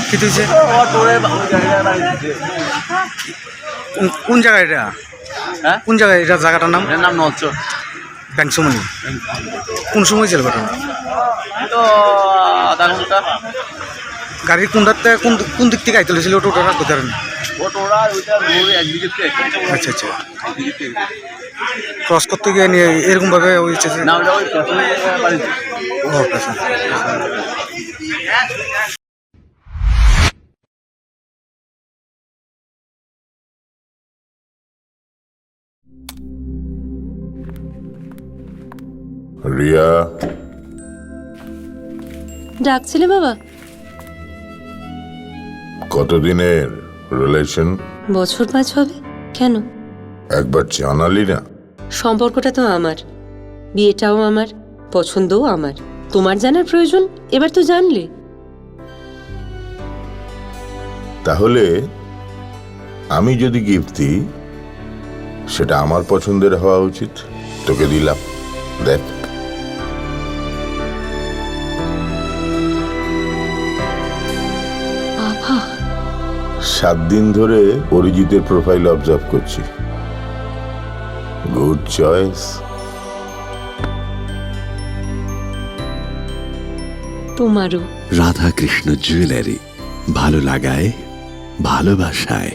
কি তুইছে কোন জায়গায় এটা? হ্যাঁ, কোন জায়গায় এটা? জায়গাটার নাম? এর নাম নলচর। ব্যাংসমনি। কোন সময় ছিল ঘটনা? তো আধা ঘন্টা। গাড়ির কোনটাতে কোন দিক থেকে আইতে ছিল? টোটোটা কোথায়? ওটা ওইটা রোডে একদিকে থেকে আচ্ছা আচ্ছা। একদিকে থেকে। ক্রস করতে গিয়ে নিয়ে এরকম ভাবে হয়েছে? না, ওটা ওই পেছনে বাড়িতে। ও আচ্ছা। রিয়া, ডাকছিলে বাবা? কতদিনের রিলেশন? বছর 5 হবে। কেন? একবার জানালি না? সম্পর্কটা তো আমার, বিয়েটাও আমার, পছন্দও আমার। তোমার জানার প্রয়োজন এবার তো জানলে। তাহলে আমি যদি গিফট দিই সেটা আমার পছন্দের হওয়া উচিত। তোকে দিলাম, দেখ। বাবা, 7 দিন ধরে অরিজিতের প্রোফাইল অবজার্ভ করছি। Good choice. তোমারও। রাধাকৃষ্ণ জুয়েলারি, ভালো লাগায় ভালোবাসায়।